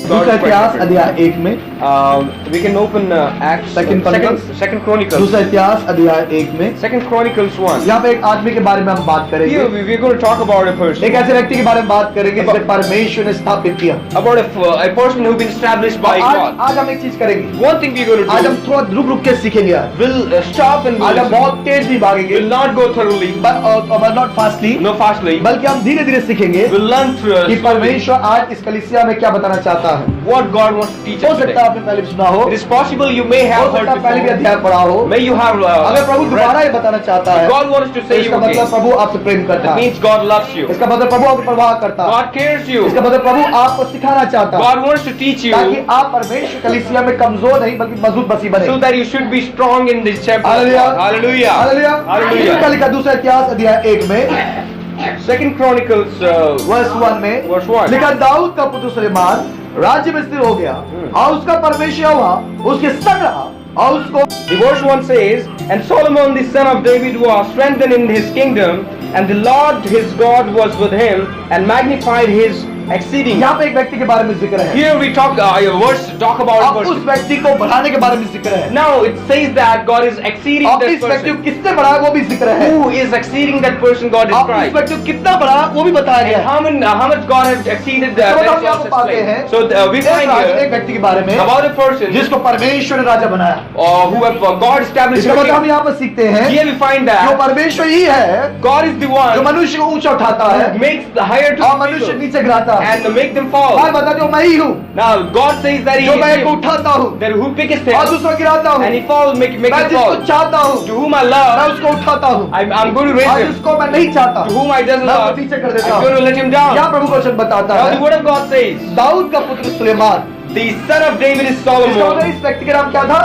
दूसरा इतिहास अध्याय 1 में We can open Acts, Second Chronicles. दूसरा इतिहास अध्याय 1 में Second Chronicles 1. यहाँ पे एक आदमी के बारे में हम बात Here करेंगे। we're going to talk about a person. एक ऐसे व्यक्ति के बारे में बात करेंगे जिसे परमेश्वर ने स्थापित किया। About a person who's been established by God. आज हम एक चीज करेंगे। One thing we're going to आज do. हम थोड़ा रुक के सीखेंगे यार। We'll stop and आज हम we'll बहुत तेज नहीं भागेंगे, will not go thoroughly, not fastly, no fastly. बल्कि हम धीरे धीरे सीखेंगे We'll learn कि slowly परमेश्वर आज इस कलीसिया में क्या बताना चाहता है। what God wants to teach हो us सकता today. है आपने पहले भी सुना हो, It is possible you may हो have सकता heard है पहले भी before. अध्याय पढ़ा हो। May you have अगर प्रभु दोबारा read. ये बताना चाहता है, God wants to तो say इसका you मतलब again. प्रभु आपसे प्रेम करता That है। means God loves you. इसका मतलब प्रभु आपको प्रवाह करता है। God cares you. इसका मतलब प्रभु आपको सिखाना चाहता है God wants to teach ताकि you आप परमेश्वर कलीसिया में कमजोर नहीं बल्कि मजबूत मसीह बने। so that you should be strong in this chapter. Hallelujah, Hallelujah. Hallelujah. Hallelujah. इसका लिखा दूसरा इतिहास अध्याय 1 में Second Chronicles वर्ष 1 में verse 1. लिखा, दाऊद का पुत्र सुलेमान राज्य में स्थिर हो गया और उसका परमेश्वर हुआ उसके संग रहा और उसको। The verse 1 says, and Solomon the son of David was strengthened in his kingdom, and the Lord his God was with him, and magnified his exceeding. यहाँ पे एक व्यक्ति के बारे में जिक्र है। Here we talk talk about a अब उस person. व्यक्ति को बढ़ाने के बारे में जिक्र है। Now it says that God is exceeding अब that इस व्यक्ति को person. किसने बढ़ाया वो भी जिक्र है। Who is exceeding that person God अब इस described? व्यक्ति को कितना बढ़ाया वो भी बताया And गया है। how much God has exceeded तो that हम is यहाँ also पे पाते explained. हैं So we find एक here व्यक्ति के बारे में about a person जिसको परमेश्वर ने राजा बनाया। who have God established. इसका मतलब हम Here यहाँ पर सीखते हैं we find जो that परमेश्वर ही है God is the जो one मनुष्य को ऊंचा उठाता है who makes the higher to और मनुष्य people नीचे गिराता है। and make them fall. बात बताते हो, मैं ही हूँ Now God says that He जो मैं is एक को him, उठाता हूँ that who picketh और him दूसरा गिराता हूँ। and he falls, make मैं him जिसको fall. चाहता हूँ To whom I मैं love, उसको उठाता हूँ I'm going to raise और him. जिसको मैं नहीं चाहता To whom I doesn't मैं love, उसको नीचे कर I'm देता going to हूँ। let him down. क्या प्रभु वचन बताता Now the है, word of God says, Dawood का पुत्र Suleman, the son of David is इसका मतलब Solomon. इस व्यक्ति का नाम क्या था,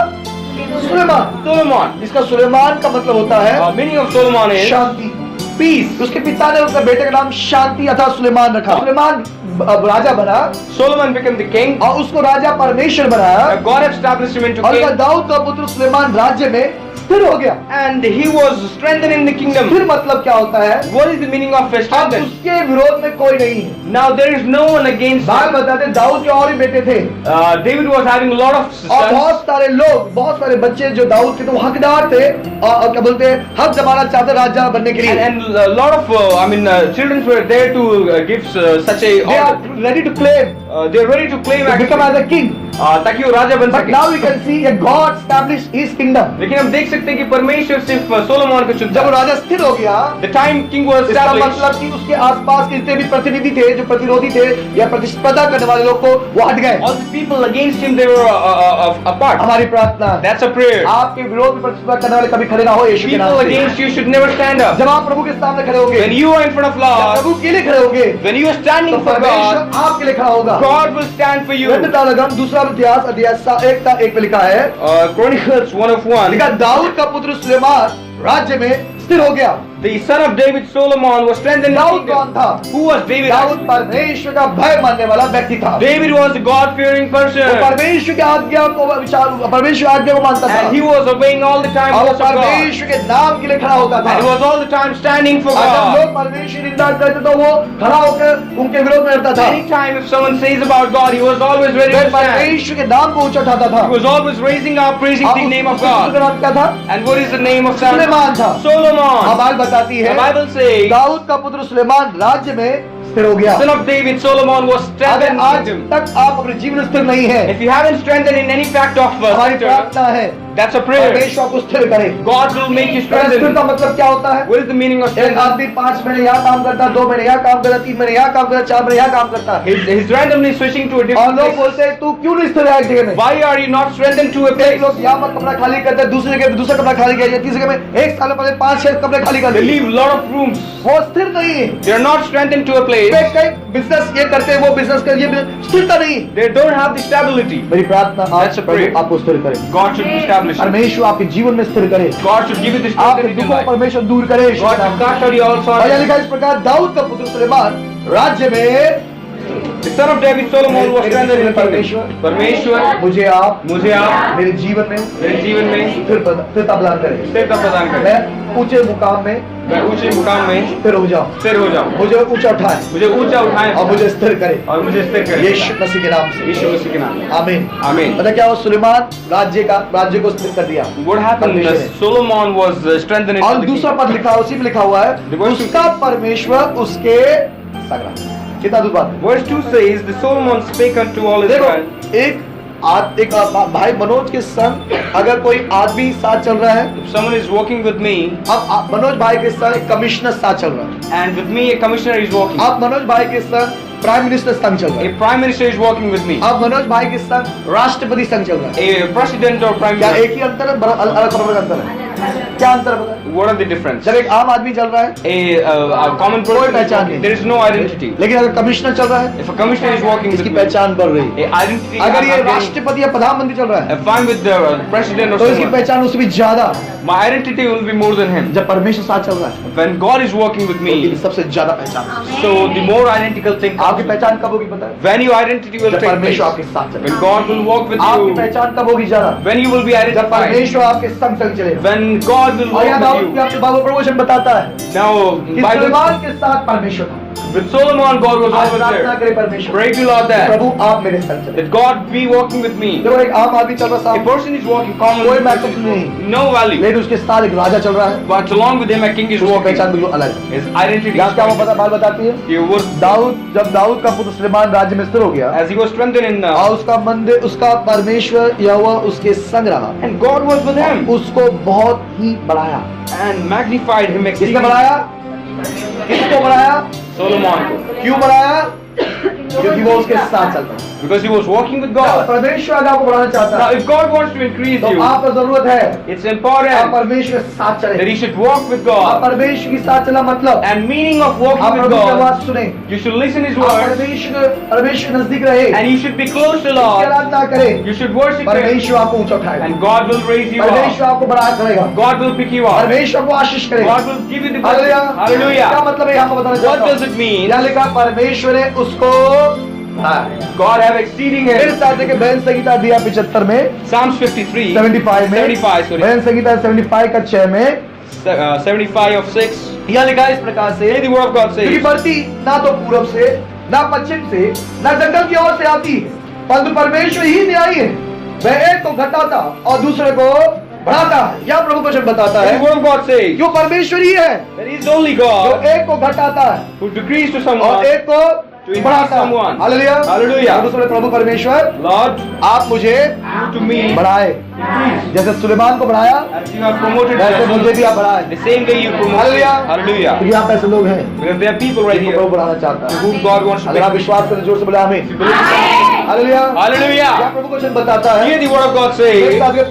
सुलेमान। Solomon. इसका सुलेमान का मतलब होता है Meaning of Solomon is शांति, पीस। उसके पिता ने उसके बेटे का नाम शांति अथा सुलेमान रखा। सुलेमान अब राजा बना Solomon became the king. और उसको राजा परमेश्वर बनाया God established him into और king, दाऊद का पुत्र सुलेमान राज्य में स्थिर हो गया। and he was strengthened in the kingdom. स्थिर मतलब क्या होता है, What is the meaning of अब strengthened? उसके विरोध में कोई नहीं है। Now there is no one against बात him. बताते हैं, दाऊद के और ही बेटे थे David was having a lot of और sons. बहुत सारे लोग, बहुत सारे बच्चे जो दाऊद के तो हकदार थे और क्या बोलते हैं, हक जमाना चाहते राजा बनने के लिए। And a lot of children were there to give such a They are order. ready to claim They are ready to claim to become actually, as a king. ताकि वो राजा बन But सके. now we can see that God established his kingdom. लेकिन हम देख सकते हैं कि परमेश्वर सिर्फ सोलोमन को चुनता जब वो है. राजा स्थिर हो गया, The time king was इसका established, मतलब कि उसके आसपास के जितने भी प्रतिनिधि थे, जो प्रतिरोधी थे या प्रतिस्पर्धा करने वाले लोग को वो हट गए। all the people against him they were apart. हमारी प्रार्थना है, That's a prayer. आपके विरोध में प्रतिस्पर्धा करने वाले कभी खड़े ना हो यीशु के People नाम से। against you should never stand up. जब आप प्रभु के सामने खड़े होंगे, When you are in front of जब Lord, प्रभु के लिए खड़े होंगे, when you are तो standing for God, परमेश्वर आपके लिए खड़ा होगा। God will stand for you. दूसरा इतिहास अध्याय 1 पे लिखा है, Chronicles 1:1. लिखा, दाऊद का पुत्र सुलेमान राज्य में स्थिर हो गया। The son of David Solomon was strengthened in the Dawood कौन kingdom. था? Who was David? दाऊद परमेश्वर का भय मानने वाला व्यक्ति था। David was a God-fearing वो person, परमेश्वर की आज्ञा को परमेश्वर आज्ञा को मानता था and he was obeying all the time और the वो voice of God, परमेश्वर के नाम के लिए खड़ा होता था। and he was all the time standing for और जब God. लोग परमेश्वर की निंदा करते तो वो खड़ा होकर उनके विरोध में लड़ता था। Anytime if someone says about God, he was always ready way to stand. परमेश्वर के नाम को ऊंचा उठाता था। He was always raising up, praising और the उस name of पुत्र का God. नाम क्या था? And what is the name of son? Suleman था। Solomon. अब बात बताती है, The Bible says, दाऊद का पुत्र सुलेमान राज्य में स्थिर हो गया। son of David Solomon was अगर strengthened in आज him. तक आप अपने जीवन में स्थिर नहीं है, If you haven't strengthened in any fact of हमारी sector, प्रार्थना है that's a prayer. परमेश्वर आपको स्थिर करे। God will make you स्थिर strengthened. का मतलब क्या होता है? What is the meaning of एक strength? आदमी 5 महीने यहाँ काम करता है, 2 महीने यहाँ काम करता है, 3 महीने यहाँ काम करता है, 4 महीने यहाँ काम करता है He's randomly switching to a और different लोग place. बोलते हैं तू क्यों नहीं स्थिर है एक जगह में? Why are you not strengthened to a एक place? लोग यहाँ पर कमरा खाली करते हैं, दूसरी जगह पे दूसरा कमरा खाली किया, तीसरी जगह में एक साल पहले 5-6 कमरे खाली कर They दिए। leave a lot of rooms. वो स्थिर नहीं है। They are not strengthened to a place. वे कई बिजनेस ये करते हैं, वो बिजनेस कर, ये स्थिरता नहीं। They don't have the stability. मेरी प्रार्थना आज That's a prayer. प्रभु आपको स्थिर करे, God should establish it. परमेश्वर आपके जीवन में स्थिर करे, God should give you the आपके strength in your दुखों को life. परमेश्वर दूर करे। God should cast out all और यहाँ sorrows. लिखा इस प्रकार, दाऊद का पुत्र सुलेमान राज्य में The son of David, Solomon, was strengthened in परमेश्वर परमेश्वर मुझे आप मेरे जीवन में जीवन में फिर प्रदान करें। स्थिरता प्रदान करें। मैं ऊंचे मुकाम में स्थिर हो जाऊं। मुझे ऊंचा उठाए और मुझे स्थिर करे यीशु मसीह के नाम से। आमीन। पता क्या हुआ? सुलेमान राज्य को स्थिर कर दिया। What happened? Solomon was strengthened. और दूसरा पद लिखा, उसी में लिखा हुआ है, उसका परमेश्वर उसके संग। कितना दूर बात है? Verse 2 says, the Solomon spake unto all Israel. एक भाई मनोज के संग अगर कोई आदमी साथ चल रहा है, If someone is walking with me, अब मनोज भाई के संग एक कमिश्नर साथ चल रहा है, and with me a commissioner is walking, अब मनोज भाई के संग प्राइम मिनिस्टर संग चल रहा है, a prime minister is walking with me, अब मनोज भाई के संग राष्ट्रपति संग चल रहा है, a president or prime क्या minister. एक ही अंतर है? अलग अलग अंतर है। क्या अंतर है? What are the difference? जब एक आम आदमी चल रहा है, A common कोई person is पहचान walking. नहीं। There is no identity. लेकिन अगर कमिश्नर चल रहा है, If a commissioner is walking with इसकी me, पहचान बढ़ रही है। a identity. अगर ये I'm getting- राष्ट्रपति या प्रधानमंत्री चल रहा है, if I'm with the president or तो इसकी someone, पहचान उससे भी ज्यादा। my identity will be more than him. जब परमेश्वर साथ चल रहा है, When God is walking with तो me, सबसे ज्यादा पहचान। so the more identical thing आपकी comes. पहचान कब होगी पता है? When your identity will जब take place. परमेश्वर आपके साथ चले। When God will walk with आपकी you. पहचान कब होगी ज्यादा? When you will be जब identified. परमेश्वर आपके संग संग चलेगा। When God will और यहाँ walk दाऊद with you. आपके बाबू प्रभु वचन बताता है Now, कि Bible, सुलेमान के साथ परमेश्वर था। with Solomon, God was आज always प्रार्थना there. करे परमेश्वर, Pray to Lord that. प्रभु आप मेरे संग चले। That God be walking with me. देखो एक आम आदमी चल रहा A साथ, person is walking common. कोई महत्व नहीं, No value. लेकिन उसके साथ एक राजा चल रहा है, But along with him, a king is उसकी walking. पहचान बिल्कुल अलग है। His identity यहाँ is क्या वो different. बात बताती है? He was, जब दाऊद का पुत्र सुलेमान राज्य में स्थिर हो गया as he was strengthened in और उसका मंदिर, उसका परमेश्वर यहोवा उसके संग रहा, and God was with him उसको बहुत ही बढ़ाया। and magnified him किसने exceedingly. बढ़ाया? किसको बढ़ाया? Solomon को. क्यों बढ़ाया? क्योंकि वो उसके साथ चलता है। Because he was walking with जब God. परमेश्वर अगर आपको बढ़ाना चाहता Now, है, if God wants to increase तो you, आपको जरूरत है it's आप important परमेश्वर के साथ that चले। you should walk with आप God. परमेश्वर के साथ चला मतलब And meaning of आप walking with प्रभु की God, आवाज सुने, you should listen His आप words, परमेश्वर नजदीक रहे, and you should be close to उसकी Lord. आराधना करें, You should worship Him, परमेश्वर आपको ऊंचा उठाएगा, and God will raise you परमेश्वर up. आपको बड़ा करेगा, God will pick you up. परमेश्वर आपको आशीष करेगा। God will give you the hallelujah. blessing. क्या Hallelujah. मतलब है यहाँ पर बताना What चाहता does हूँ? it mean? यहाँ लिखा परमेश्वर ने उसको God have exceeding फिर him. साथ के बहन संगीता दिया 75 में, Psalms 53, 75 में, 75, sorry. बहन संगीता 75 का 6 में 75 of 6. यहाँ लिखा है इस प्रकार से, Here the word of God क्योंकि says, बढ़ती ना तो पूरब से, ना पश्चिम से, ना जंगल की ओर से आती, परंतु परमेश्वर ही न्यायी है। वह एक को घटाता और दूसरे को बढ़ाता है। यह प्रभु वचन बताता the है word of God says, क्यों परमेश्वर ही है there is only जो God एक को घटाता है who decrees to और someone एक को to increase बढ़ाता है। someone. हालेलुया। Hallelujah. और दूसरे प्रभु परमेश्वर Lord, आप मुझे you to me, बढ़ाए, जैसे सुलेमान को बढ़ाया as you have promoted वैसे मुझे me, भी आप बढ़ाए। the same way you promoted. Hallelujah. Hallelujah. क्योंकि यहाँ पे ऐसे लोग हैं Because there are people right जिनको here प्रभु बढ़ाना चाहता है। whom God wants to अगर आप make. विश्वास करें जोर से बोले आमीन। If you believe, hallelujah. Hallelujah. यहाँ प्रभु वचन बताता है, Here the word of God एक says, साथ के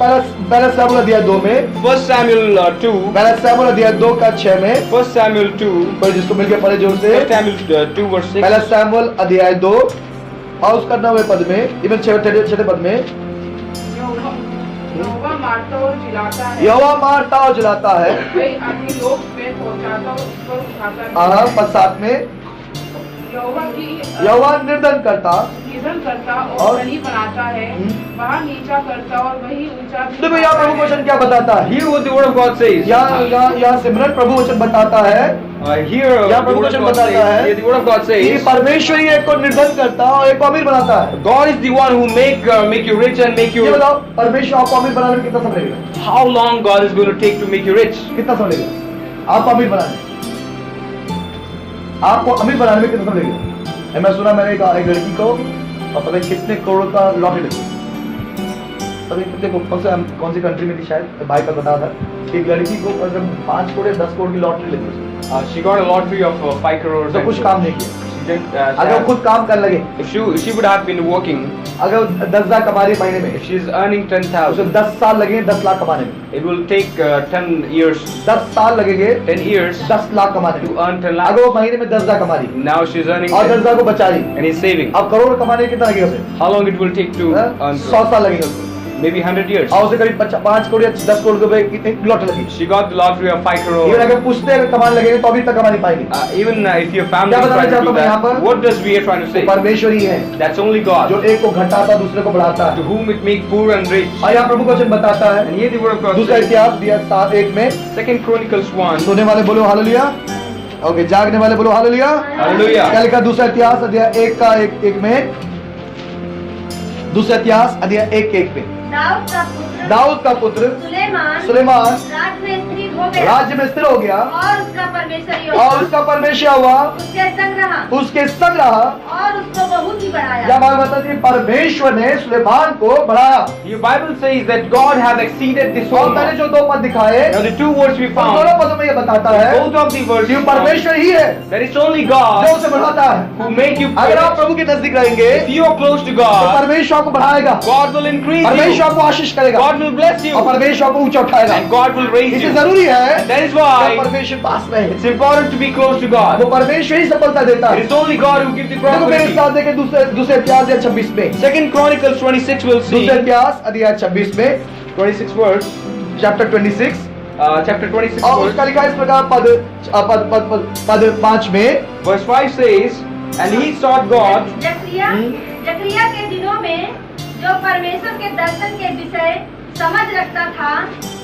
पहला शमूएल अध्याय 2 में, 1 Samuel 2, पहला शमूएल अध्याय 2 का 6 में, 1 Samuel 2, पर जिसको मिलके पढ़े जोर से, 1 Samuel 2 verse 6. पहला शमूएल अध्याय 2 और उसका 9वें पद में, इवन 6वें पद में, यहोवा मारता और जिलाता है, यहोवा मारता और जलाता है। वही आदमी लोग में पहुंचाता और उस पर उठाता है। पद 7 में, यहोवा की यहोवा निर्धन करता, निधन करता और और धनी बनाता है, वहाँ नीचा करता और वही ऊंचा भी देखो यहाँ प्रभु बनाता है। वचन क्या बताता है? Hear what the word of God says. यहाँ सिमरन प्रभु वचन बताता है Here यहाँ the प्रभु word of वचन God बताता है says. Here the word of God कि says, परमेश्वर ही एक को निर्धन करता है और एक को अमीर बनाता है। God is the one who make you rich and make ये you. बताओ परमेश्वर आपको अमीर बनाने में कितना समय लगेगा? How long God is going to take to make you rich? कितना समय लगेगा आपको अमीर बनाने? आपको अमीर बनाने में कितना समय लगेगा? मैं सुना मैंने एक लड़की को और पता है कितने करोड़ का लॉटरी लगी। तभी कितने कौन सी कंट्री में थी शायद, भाई का बता था कि एक लड़की को अगर 5 करोड़ या 10 करोड़ की लॉटरी लगी उसको, She got a lottery of 5 crores. तो and कुछ काम नहीं किया। she didn't, अगर वो खुद काम करने लगे, if she would have been working, अगर 10,000 कमा रही है महीने में, if she is earning उसे 10,000, 10 साल लगेंगे 10 लाख कमाने में। it will take 10 years, 10 साल लगेंगे 10 years 10 लाख कमाने to में। earn 10 lakhs. अगर वो महीने में 10,000 कमा रही Now she is earning और 10 10,000 को बचा रही, and is saving. अब करोड़ कमाने में कितना लगेगा उसे? How long it will take to earn 100 साल लगेंगे उसको। maybe 100 years. और उसे करीब 5 करोड़ या 10 करोड़ रुपए की लॉटरी लगी। She got the lottery of 5 ये crore. अगर पूछते हैं कमाने लगेंगे तो अभी तक कमा नहीं पाएंगे। Even if your family क्या is बताना trying to चाहता do हूँ मैं यहाँ that, पर? what does we are trying to say? परमेश्वर ही है That's only God. जो एक को घटाता दूसरे को बढ़ाता To है। whom it make poor and rich. और यहाँ प्रभु का वचन बताता है, And here the word of God दूसरा says, इतिहास दिया 7:1 में, 2 Chronicles 1. सोने वाले बोलो हालेलुया। ओके, जागने वाले बोलो हालेलुया। Hallelujah. क्या लिखा दूसरा इतिहास अध्याय 1 में, दूसरा इतिहास अध्याय 1 में, दाऊद का पुत्र सुलेमान राज्य में स्थिर हो गया और उसका परमेश्वर और उसका परमेश्वर हुआ, उसके संग रहा और उसको बहुत ही बढ़ाया। क्या बढ़ाया। बात बताती है? परमेश्वर ने सुलेमान को बढ़ाया। Your Bible says that God has exceeded this और whole मैंने man. जो 2 पद दिखाए, Now the two words we उन found, दोनों पदों में ये बताता है both of the words कि we found, परमेश्वर ही है that it's only जो God उसे बढ़ाता है। who make you अगर आप perfect. प्रभु के नजदीक रहेंगे If you are close to तो God, परमेश्वर आपको बढ़ाएगा, God will increase परमेश्वर you. आपको आशीष करेगा God will bless you. और परमेश्वर आपको ऊंचा उठाएगा। And God will raise इसलिए you. जरूरी है That is कि why परमेश्वर पास रहे। it's important to be close to वो God. परमेश्वर ही सफलता देता It है। is only God who gives the देखो मेरे prosperity. साथ देखे दूसरे इतिहास 26 में, 2 Chronicles 26 will see, दूसरे इतिहास अध्याय 26 में, 26 verse, चैप्टर 26, chapter 26 और verse, उसका लिखा है इस प्रकार पद 5 में, verse 5 says, and he sought God. जकरिया के दिनों में जो परमेश्वर के दर्शन के विषय समझ रखता था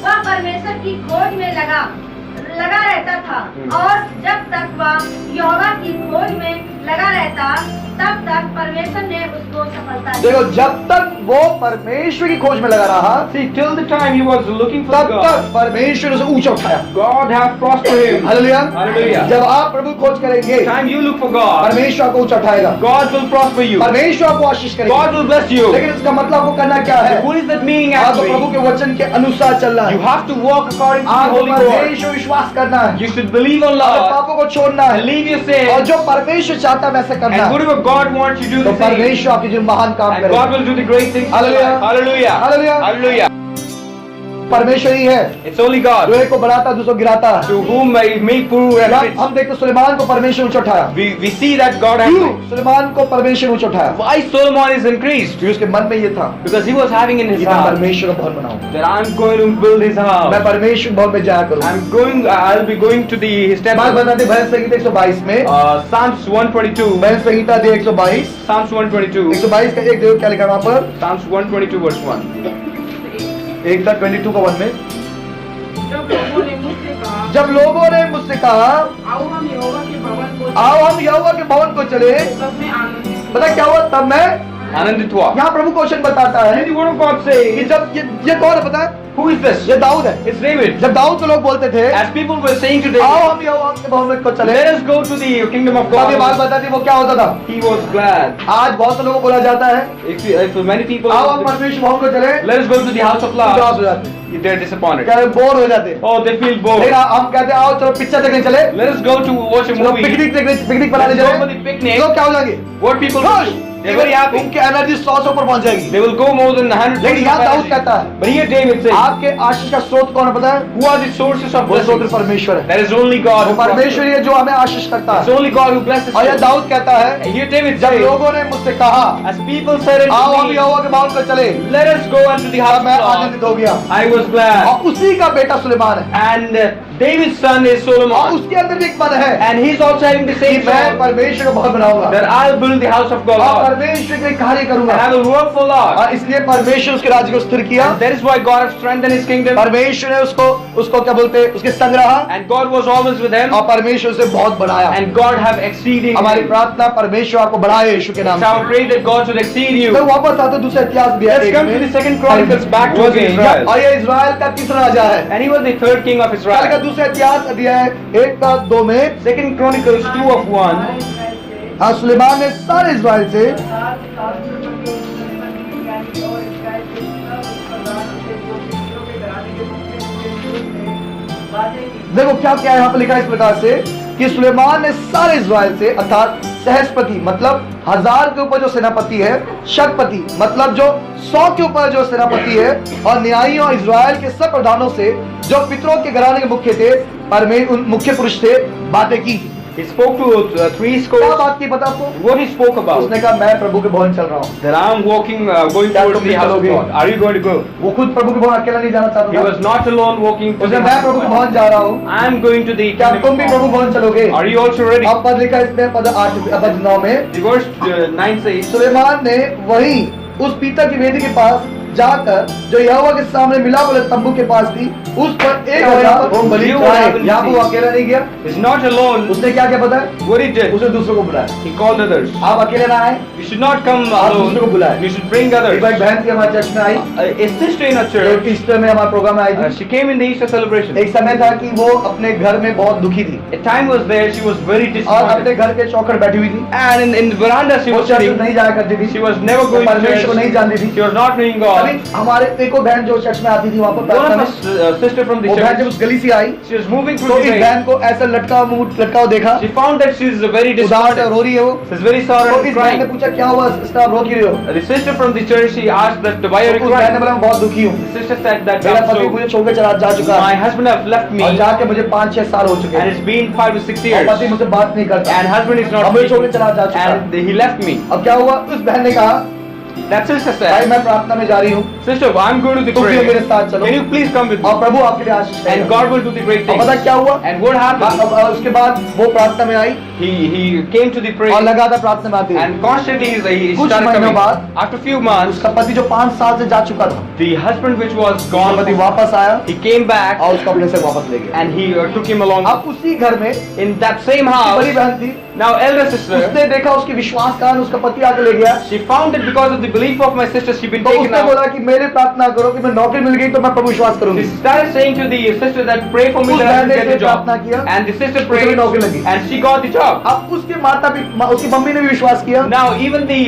वह परमेश्वर की खोज में लगा रहता था और जब तक वह यहोवा की खोज में लगा रहता तब तक परमेश्वर ने उसको सफलता दी। देखो जब तक वो परमेश्वर की खोज में लगा रहा See, till the time he was looking for तब God, तक परमेश्वर उसे ऊंचा उठाया। God have prospered him. Hallelujah. Hallelujah. जब आप प्रभु की खोज करेंगे Time you look for God, परमेश्वर आपको ऊंचा उठाएगा, God will prosper you. परमेश्वर आपको आशीष करेगा। God will bless you. लेकिन इसका मतलब आपको करना क्या है? What is that meaning आपको प्रभु actually? के वचन के अनुसार चलना You है, have to walk according to the आपको Holy Word. परमेश्वर विश्वास करना है, You should believe on अपने Lord पापों को छोड़ना and है, leave your और sin. जो परमेश्वर चाहता है वैसे करना And है, whatever God wants you to do तो the same. परमेश्वर आपके जो महान काम And God करेगा। will do the great things. in your Hallelujah. life. Hallelujah. Hallelujah. Hallelujah. परमेश्वर ही है It's only जो God एक को बढ़ाता है दूसरे को गिराता है। to whom I make poor and rich. हम देखते सुलेमान को परमेश्वर ऊंचा उठाया। We see that God has. क्यों सुलेमान को परमेश्वर ऊंचा उठाया? Why Solomon is increased? क्योंकि उसके मन में ये था Because he was having in कि his मैं heart परमेश्वर का भवन बनाऊं, that I'm going to build his मैं house. परमेश्वर भवन में जाया करूं। I'll be going to his बात temple. बताते भजन संहिता 122 में, Psalms 122. भजन संहिता 122, Psalms 122. 122 का एक देखो क्या लिखा है वहां पर, Psalms 122 verse 1. 1:22 का 1 में, जब लोगों ने मुझसे कहा जब लोगों ने मुझसे कहा आओ हम यहोवा के भवन को आओ हम यहोवा के भवन को चले, तब मैं आनंदित हुआ। पता क्या हुआ? तब मैं, आनंदित हुआ. यहाँ प्रभु क्वेश्चन बताता है The word of God कि says, जब ये कौन है पता है? who is this? ये दाऊद है। It's David. जब दाऊद को लोग बोलते थे As people were saying to आओ David, हम यहोवा के भवन को चले, let us go to the kingdom of तब ये बात God. बताती वो क्या होता था? He was glad. आज बहुत से लोगों को बोला जाता है If many people, आओ हम परमेश्वर भवन को चले, let us go to the house of उदास हो Lord, जाते हैं, they're disappointed. क्या बोर हो जाते हैं। Oh, they feel लेकिन bored. हम कहते हैं आओ चलो पिक्चर देखने चले, Let us go to watch a चलो movie. पिकनिक बनाने Let's go for चले, the picnic. लोग क्या हो जाएंगे? What people खुश। do? They're very happy. उनकी एनर्जी 100 से ऊपर पहुंच जाएगी। They will go more than 100. लेकिन यहाँ दाऊद कहता है But here David says, आपके आशीष का स्रोत कौन है पता है? who are the sources of वो स्रोत blessings? परमेश्वर है। That is only God वो who परमेश्वर prospers. ही है जो हमें आशीष करता It's है। only God who blesses और यह you. दाऊद कहता है And here David जब says, लोगों ने मुझसे कहा as people said आओ unto हम me, यहोवा के भवन को चले, let us go unto the house तब of मैं God, आनंदित हो गया। I was glad. और उसी का बेटा सुलेमान है, And David's son is और Solomon. उसके अंदर भी एक मन है And he's also having the कि same मैं thought, परमेश्वर का भवन बनाऊंगा that I'll build the house of God. और And परमेश्वर के लिए कार्य करूंगा। I will work for Lord. और इसलिए परमेश्वर उसके राज्य को स्थिर किया। And that is why God has strengthened his kingdom. परमेश्वर ने उसको क्या बोलते हैं, उसके संग रहा, And God was always with him. और परमेश्वर उसे बहुत बढ़ाया। And God have exceeding. हमारी प्रार्थना परमेश्वर आपको बढ़ाए यीशु के नाम So I से। pray that God should exceed you. तो वापस आते दूसरा इतिहास भी है Let's एक come to में। the second Chronicles back to Was again. Israel। और ये इज़राइल का तीसरा राजा है। And he was the third king of कल का Israel. दूसरा इतिहास अध्याय 1:2 में, Second Chronicles 2:1. हाँ सुलेमान ने सारे इज़राइल से देखो क्या क्या यहाँ पर लिखा है इस प्रकार से कि सुलेमान ने सारे इज़राइल से अर्थात सहस्पति मतलब 1000 के ऊपर जो सेनापति है, शतपति मतलब जो 100 के ऊपर जो सेनापति है, और न्यायियों इज़राइल के सब प्रधानों से जो पितरों के घराने के मुख्य थे, मुख्य पुरुष थे, बातें की। He spoke to 3 क्या scores. बात की पता आपको? What he spoke about? उसने कहा मैं प्रभु के भवन चल रहा हूँ। That I am walking, going क्या towards तुम the house of चलोगे? God. Are you going to go? वो खुद प्रभु के भवन अकेला नहीं जाना He चाहता was था। not alone walking to उसने the मैं house प्रभु of के God. भवन जा रहा हूँ। I am going to the क्या kingdom तुम भी of प्रभु God. भवन चलोगे? Are you also ready? अब पद लिखा इसमें पद 8 पद 9 में The verse 9 says, सुलेमान ने वही उस पीतल की वेदी के पास जाकर जो यहोवा के सामने मिलाप वाले तंबू के पास थी उस पर 1000 होम बलि चढ़ाए। यहाँ वो अकेला नहीं गया, is not alone. उसने क्या क्या पता है? What he did? उसने दूसरों को बुलाया। He called others. आप अकेले ना आए, You should not come आप दूसरों को alone. बुलाए। You should bring एक बार others. एक बहन थी हमारे चर्च में आई, A sister in a एक church, ईस्टर में हमारे प्रोग्राम में आई थी। she came in the Easter celebration. एक समय था कि वो अपने घर में बहुत दुखी थी A time was there, she was very और अपने disappointed. घर के चौखट बैठी हुई थी। And in the veranda she वो was चर्च sitting. नहीं जाया करती थी, She was never going to परमेश्वर को नहीं church. जानती थी। She was not knowing अभी God. हमारे एक और बहन जो चर्च में आती थी वहाँ पर One प्रार्थना of में, the sister from the वो बहन जब church, उस गली से आई she was moving तो through इस the way. बहन को ऐसा लटका देखा, She found that she is very उदास है, disappointed. रो रही है वो। She's very तो sorry and इस बहन ने crying. पूछा क्या हुआ सिस्टर आप रो क्यों रहे हो? The sister from the church, she asked that why are तो you उस बहन ने crying? बोला मैं बहुत दुखी हूँ, The sister said that मेरा I'm पति so, मुझे छोड़कर जा चुका my है husband have left me और जाके मुझे 5-6 साल हो चुके and हैं it's been 5 to 6 और years पति मुझसे बात नहीं करता and husband is अब not मुझे छोड़कर speaking जा चुका है। and he left me. अब क्या हुआ? उस बहन ने कहा That sister भाई said, मैं प्रार्थना में जा रही हूँ, sister, I'm going to the तुम भी मेरे prayer. साथ चलो Can you please come with me? और प्रभु आपके लिए आशीष And करेगा। God will do the great अब things. पता क्या हुआ? And what happened? अब उसके बाद वो प्रार्थना में आई He came to the और prayer लगातार प्रार्थना में आती है। and constantly he कुछ started महीनों coming. बाद After few months, उसका पति जो 5 साल से जा चुका था, the husband which was उसका gone, पति वापस आया he came back और उसको अपने से वापस ले गया। and he took him along. अब उसी घर में In that same बड़ी house, बहन थी, now elder sister, उसने देखा उसके विश्वास का कारण उसका पति आके ले गया, she found that because of the belief of my sister, she been तो taken उसने out. बोला कि मेरे प्रार्थना करो कि मैं नौकरी मिल गई तो मैं प्रभु विश्वास करूंगी। She started saying to the sister that pray for me उस that I बहन will ने get the फिर job. प्रार्थना किया, And the sister उसे भी prayed नौकरी लगी। and she got the job. अब उसके उसकी मम्मी ने भी विश्वास किया Now even the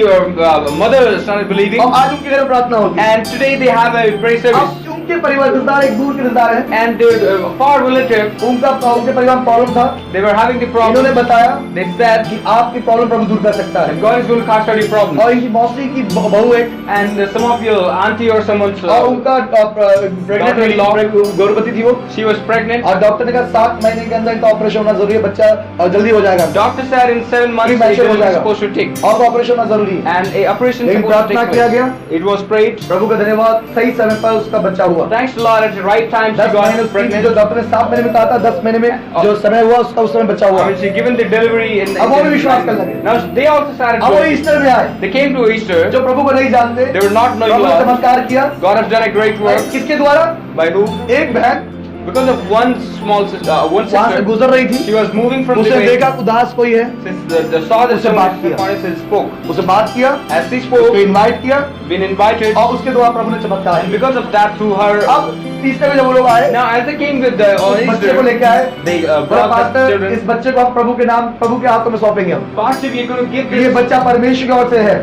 mother started believing और आज उनके घर में प्रार्थना होती है। and today they have a prayer service. अब उनके परिवार रिश्तेदार एक दूर के रिश्तेदार है, And their far relative, उनके परिवार में प्रॉब्लम था, they were having the इन्होंने problem. बताया They said कि आपकी प्रॉब्लम प्रभु दूर कर सकता है। that God is going to cast out your problem. और इनकी मौसी की बहू एक And some of your auntie or someone's और उनका daughter-in-law, गर्भवती थी वो she was pregnant. और डॉक्टर ने कहा 7 महीने के अंदर इनका ऑपरेशन होना जरूरी है, बच्चा जल्दी हो जाएगा Doctor said in 7 months the Premature हो baby is जाएगा। supposed to take. और ऑपरेशन होना जरूरी है। And a operation लेकिन supposed to प्रार्थना take किया place. गया, It was prayed. प्रभु का धन्यवाद, सही समय पर उसका बच्चा हुआ। Thanks to Lord, at the right time she 10 got महीने उसकी जो pregnant. डॉक्टर ने 7 महीने में कहा था, 10 महीने में जो समय हुआ उसका उस समय बच्चा हुआ। I mean, she given the delivery in. अब वो भी विश्वास करने लगे। Now they also started. अब वो doing- ईस्टर में आए, They came to Easter. जो प्रभु को नहीं जानते, They were not knowing प्रभु ने Lord. चमत्कार किया। God has done a great work. किसके द्वारा? By who? एक बहन Because of one small sister, one वहां से sister. गुजर रही थी, She was moving from the उसे way. देखा उदास कोई है, Since the saw that उससे someone बात किया। disappointed, she spoke. उसे बात किया, As she उसको spoke, इनवाइट किया been invited, और उसके द्वारा प्रभु ने चमत्कार and किया। because of that, through her. अब तीसरे में जब वो लोग आए, Now, as they came with the on उस बच्चे को Easter, लेके आए, they बोला brought the पास्टर children. इस बच्चे को हम प्रभु के नाम प्रभु के हाथों में सौंपेंगे हम। Pastor, we are going to give ये this. बच्चा परमेश्वर की ओर से है,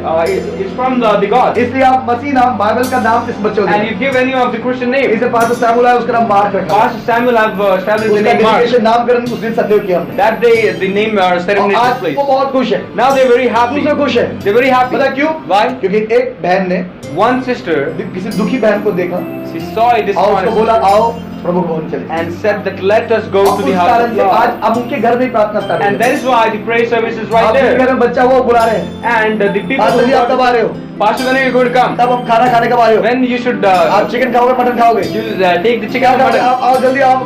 It's from the God. इसलिए आप मसीह नाम बाइबल का नाम इस बच्चे को And दें। you give any of the Christian name. इसे पास्टर सैमुअल है, उसका नाम मार्क रखा। Pastor Samuel have established the उसका name Mark. डेडिकेशन नामकरण उस दिन सदैव किया हमने। That day, the name ceremony और took आज place. वो बहुत खुश है, Now they're very happy. दूसरे खुश है। They're very happy. पता क्यों? Why? क्योंकि एक बहन ने One sister, किसी दुखी बहन को देखा she saw a और उसको dishonest बोला sister आओ प्रभु के भवन चले। and said that let us go और to उस the house कारण of से आज God. अब उनके घर में ही प्रार्थना start And that is why the prayer service is right आपके घर there. में बच्चा हुआ वो बुला रहे हैं, And the people पास्टर जी आप कब आ रहे हो? Pastor, when are you going to come? तब हम खाना खाने कब आ रहे हो? When you should आप चिकन खाओगे मटन खाओगे? you take the क्या chicken and खाओगे? mutton. आप आओ जल्दी आओ।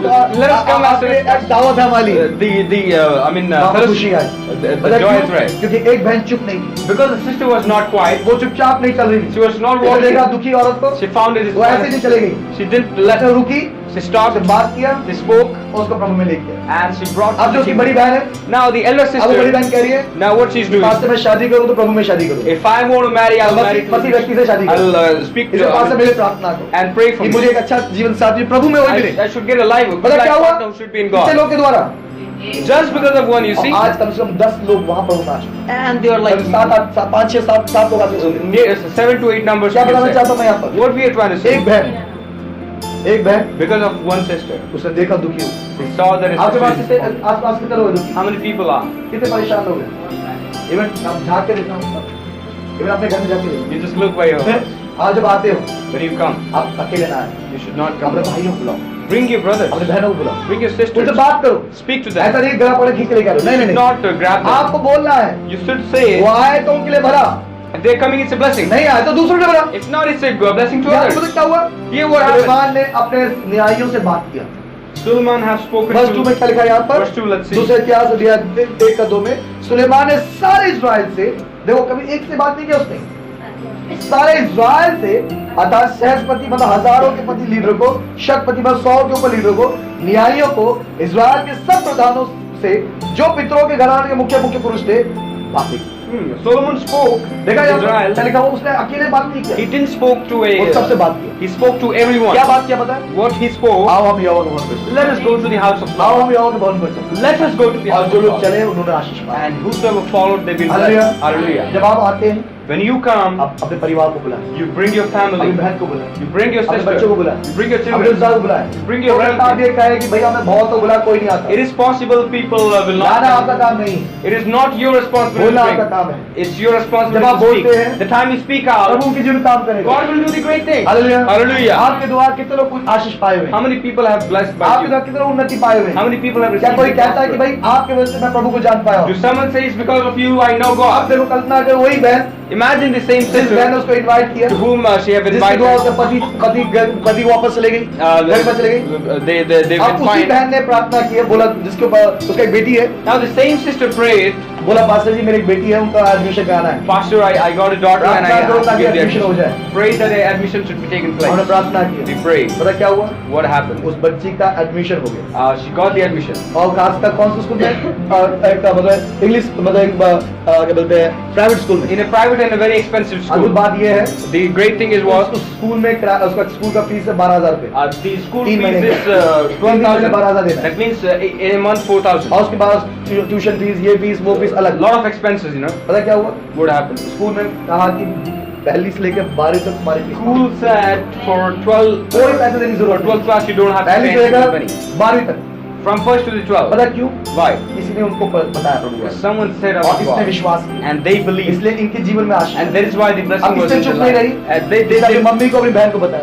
Let us come, आपके Master. एक दावत है हमारी। I mean वहाँ पर खुशी fellowship. आई। The पता joy क्यों? is right. क्योंकि एक बहन चुप नहीं थी, Because the sister was not quiet, वो चुपचाप नहीं चल रही थी। she was not उसने देखा walking. दुखी औरत को, She found it वो ऐसे नहीं चले गई, she didn't let उसने रुकी, she उससे stopped, बात किया, she spoke, और उसको प्रभु में लेके आया। and she brought अब जो उसकी बड़ी बहन है, now the elder अब वो बड़ी sister, बहन कह रही है now what she's doing, pastor मैं शादी करूँ तो प्रभु में शादी करूँ। if I want to marry, I'll marry मसीह व्यक्ति से शादी करूँ। I'll speak इसे to पास्टर मेरे प्रार्थना को and pray for कि me. मुझे एक अच्छा जीवन साथी प्रभु में वही मिले। I should get a life. A good पता life क्या हुआ? partner should be in कितने God. लोग के द्वारा? Just because of one, you और see, आज कम से कम 10 लोग वहाँ पर उतार चुके हैं। and they are like 5 6 7 लोग आ चुके हैं। near 7 to 8 numbers. क्या to be बताना said. चाहता हूँ मैं यहाँ पर? What we are trying to say, एक बहन because of one sister, उसने देखा दुखी हो। she saw that his आपके पास sister is कितने आसपास कितने लोग हैं दुखी? how many people are? कितने परेशान लोग हैं? इवन आप झाँक के देखना, इवन अपने घर में जाके देखना। You just look by your फिर house. आज जब आते हो When you come, आप अकेले ना आए, you should not अपने come. भाइयों को बुलाओ, Bring your brothers. अपने बहनों को बुलाओ, Bring your उनसे sisters. बात करो। Speak to ऐसा them. नहीं गला पड़े खींच के लेके आ रहे हो। नहीं You नहीं should नहीं, not grab them. आपको बोलना है You should say, वो आए तो उनके लिए भला, if they're coming, it's a blessing. नहीं आए तो दूसरों के लिए भला। If not, it's a blessing to यहाँ पता others. क्या हुआ? ये what happened. सुलेमान ने अपने न्यायियों से बात किया। Suleiman have spoken वर्ष 2 में to. क्या लिखा है यहाँ पर? Verse 2, let's see. दूसरे इतिहास अध्याय 1-2 में सुलेमान ने सारे इस्राएल से, देखो कभी एक से बात नहीं किया उसने, सारे इस्राएल से, अर्थात सहस्पति मतलब हजारों के पति लीडर को, शतपति मतलब 100 के ऊपर लीडर को, न्यायियों को, इस्राएल के सब प्रधानों से, जो पितरों के घराने के मुख्य मुख्य पुरुष थे, बातें की। Solomon spoke देखा to यहाँ Israel. पर लिखा हुआ, उसने अकेले बात नहीं He किया, didn't spoke to वो सबसे a. बात किया। He spoke to everyone. क्या बात किया पता है? What he spoke. आओ हम यहोवा के भवन पर चलें। Let us go to the house of आओ God. हम यहोवा के भवन पर चलें। Let us go to the और house जो of लोग God. चले उन्होंने आशीष पाया। And whosoever followed, they will hallelujah. bless. Hallelujah. जब आप आते हैं, When you come, आप अपने परिवार को बुलाएं, you bring your अपनी family. बहन को बुलाएं, You bring your अपने sister. बच्चों को बुलाएं, You bring your अपने children. रिश्तेदार को बुलाएं। Bring your तो relatives. आप ये कहे कि भाई हमें बहुत तो बुला, कोई नहीं आता। It is possible people will not लाना आपका come. काम नहीं है, It is not your responsibility बोलना to आपका bring. काम है। It's your जब आप responsibility to बोलते speak. हैं, The time you speak out, प्रभु उनके जीवन काम करेगा। God will do the great thing. Hallelujah. Hallelujah. आपके द्वारा कितने लोग कुछ आशीष पाए हुए How हैं? many people have blessed by आपके you? द्वारा कितने लोग उन्नति पाए हुए How हैं? many people have क्या received कोई the कहता है कि gospel? भाई आपके वजह से मैं प्रभु को जान पाया हूँ? Do someone say it's because of you I know आप God? देखो कल्पना करो, वही बहन Imagine the same जिस बहन ने sister उसको इनवाइट किया, to whom she have जिसके द्वारा invited. उसका पति वापस चले गई, घर पर चले गई। They've अब been उसी fine. बहन ने प्रार्थना की है, बोला जिसके ऊपर उसका एक बेटी है, Now the same sister prayed, बोला पास्टर जी मेरी एक बेटी है, उनका एडमिशन कराना है। Pastor, I got a daughter and I प्रार्थना करो have to ताकि give the एडमिशन हो admission. जाए। Pray that the admission should be taken हमने place. प्रार्थना की We है। prayed. पता क्या हुआ? What happened? उस बच्ची का एडमिशन हो गया, She got the admission. और खासकर कौन से स्कूल में? एक मतलब इंग्लिश मतलब एक क्या बोलते हैं, प्राइवेट स्कूल में। In a private and a very expensive अद्भुत school. बात यह है, The great thing is was उस स्कूल में उसका स्कूल का फीस है 12,000 रुपए, the school तीन fees महीने is का। 12,000 12,000. देना है। That means in a month 4,000. और उसके बाद ट्यूशन फीस, ये फीस वो फीस अलग। Lot of expenses, you know. पता क्या हुआ? What happened? स्कूल में कहा कि पहली से लेकर 12 तक तुम्हारी फीस, School said for 12 कोई पैसे देने की for जरूरत 12th नहीं, class you don't have to पहली pay से any लेकर money. 12वीं तक। From 1st to the 12th. पता क्यों? Why? किसी ने उनको बताया प्रभु का, Someone said और about इसने God. विश्वास किया, And they believed. इसलिए इनके जीवन में आशीष। And that is why the अब blessing was इसने in चुप their नहीं life. रही, And इसने अपनी मम्मी को अपनी बहन को they बताया,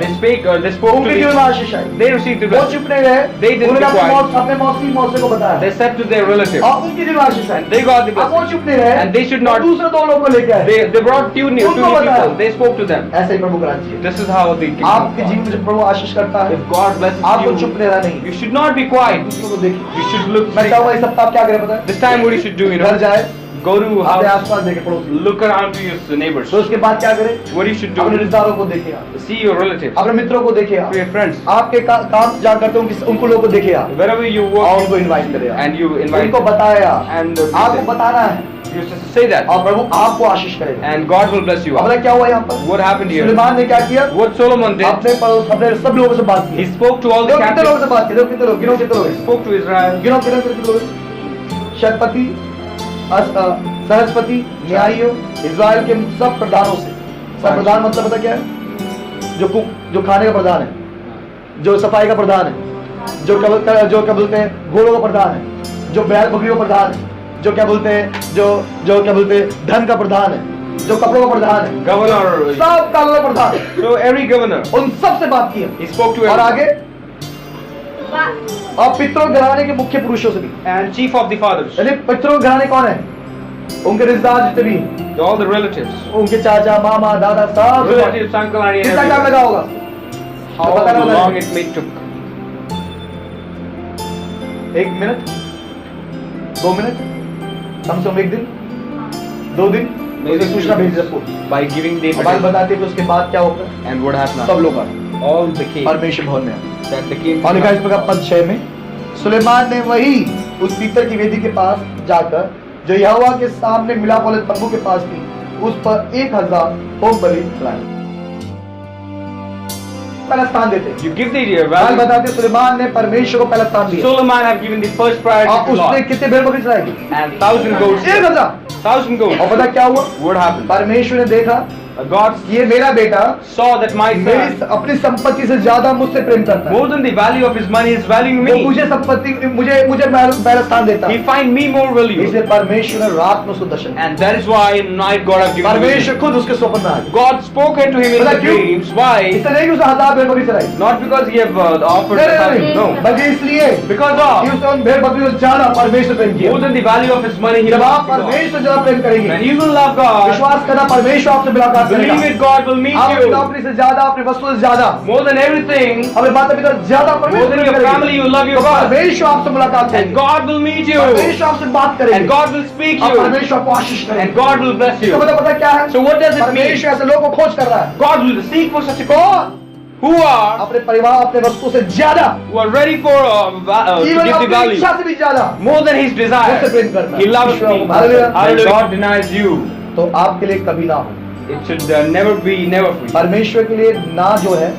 they spoke to उनके जीवन में the, Ashish I. they received the वो blessing. चुप नहीं रहे, They didn't उन्होंने be quiet. अपने मौसी मौसे को बताया, They said to their relative. और उनके जीवन में आशीष आई। And they got the अब वो blessing. चुप नहीं रहे, And they should वो not- दूसरे 2 लोगों को लेके आए। They brought two new उनको बताया। people. They spoke to them. ऐसे ही प्रभु का राज्य है। This is how the kingdom of आपके God. जीवन में जब प्रभु आशीष करता है, If God blesses आपको चुप you, नहीं रहना नहीं, you should not be quiet. दूसरों को देखिए। You should look. मैं चाहूँगा इस सप्ताह आप क्या करें पता है? This time what you should do, you घर know, जाए, go to अपने house, आसपास देखे, पड़ोस, look around to your neighbors. तो उसके बाद क्या करें? What you should अपने do, रिश्तेदारों को देखिए आप, see your relatives, अपने मित्रों को देखिए आप, to your friends, आपके काम जहाँ करते हो उनको लोगों को देखिए आप, wherever you और work, उनको इनवाइट करें आप, and you invite उनको them. बताए आप, And आपको बताना है, you just say that, और प्रभु आपको आशीष करेगा। and God will bless you. अब पता क्या हुआ यहाँ पर? What happened here? सुलेमान ने क्या किया? What Solomon did, अपने पड़ोस, अपने सब लोगों से बात he की। spoke to all the देखो कितने लोगों captives, से बात की, देखो कितने लोग, गिनो कितने लोग हैं? spoke to Israel, गिनो कितने लोग? शतपति, सहस्पति, न्यायियों, इस्राएल के सब प्रधानों से। सब प्रधान मतलब पता क्या है? जो खाने का प्रधान है, जो सफाई का प्रधान है, जो क्या बोलते हैं घोड़ों का प्रधान है, जो बैल बकरियों का प्रधान है, जो क्या बोलते हैं जो क्या बोलते हैं धन का प्रधान है, जो कपड़ों का प्रधान है, governor, सब कानून का प्रधान है। so every governor, उन सब से बात की है। he spoke to और everyone. आगे और पितरों घराने के मुख्य पुरुषों से भी, And chief of the fathers, यानी पितरों घराने कौन है? उनके रिश्तेदार जितने भी, all the relatives, उनके चाचा मामा दादा सब। relatives, uncle, auntie, and कितना टाइम everyone. लगा होगा? How बताना होगा। long it may took. 1 minute, 2 minute, कम से कम 1 दिन, 2 दिन, उसे सूचना भेज सबको। By giving the बात बताते कि उसके बाद क्या होता है? and what happened? सब लोग आए, All the king परमेश्वर भवन में आए। that the king और लिखा है इस प्रकार पद 6 में, सुलेमान ने वही उस पीतल की वेदी के पास जाकर जो यहोवा के सामने मिलाप वाले तंबू के पास थी, उस पर 1000 होम बलि चढ़ाए। पहला स्थान देते हैं। you give the बाल value. बताते सुलेमान ने परमेश्वर को पहला स्थान दिया, Solomon have given the first priority और to उसने Lord कितने भेड़ बकरी चढ़ाई? and 1,000 goats. 1000। 1,000 और goats. पता क्या हुआ? What happened? परमेश्वर ने देखा God ये मेरा बेटा saw that my मेरी son, अपनी संपत्ति से ज्यादा मुझसे प्रेम करता है, more than the value of his money, is valuing वो me. मुझे संपत्ति मुझे मुझे पहला स्थान देता He है। find me more valuable. इसलिए परमेश्वर ने रात में उसको दर्शन दिया। And that is why in night God have given him vision. परमेश्वर खुद उसके स्वप्न में आया। God spoke to him in पता the क्यों? dreams. Why? इसलिए नहीं कि उसे 1000 भेड़ बकरी चढ़ाई, Not because he have offered नहीं, something. नहीं, No. बल्कि इसलिए Because कि of उसने उन भेड़ बकरियों से ज्यादा परमेश्वर प्रेम किया। more than the value of his money, he जब आप loved God. परमेश्वर से ज्यादा प्रेम करेंगे, When you will love God, विश्वास करना परमेश्वर आपसे मुलाकात believe करेगा। it, God will meet आप अपनी you. नौकरी से ज्यादा, अपनी वस्तु से ज्यादा, More than everything, अपने माता पिता से ज्यादा more परमेश्वर than प्रेम your करेंगे। family, you love your तो God. परमेश्वर आपसे मुलाकात And करेंगे, God will meet you. परमेश्वर आपसे बात And करेंगे, God will speak और you. परमेश्वर आपको आशीष And करेंगे। God will bless इसका you. मतलब पता क्या है? So what does it mean? परमेश्वर ऐसे लोगों को खोज कर रहा है God will seek for such a कौन who are अपने परिवार, अपने वस्तु से ज्यादा, ready for to केवल give the अपनी value इच्छा से भी ज्यादा more than his desire. मुझसे प्रेम करता है। He loves me. Hallelujah. When God denies you, तो आपके लिए कभी ना हो। it should never be never for you. परमेश्वर के लिए ना जो है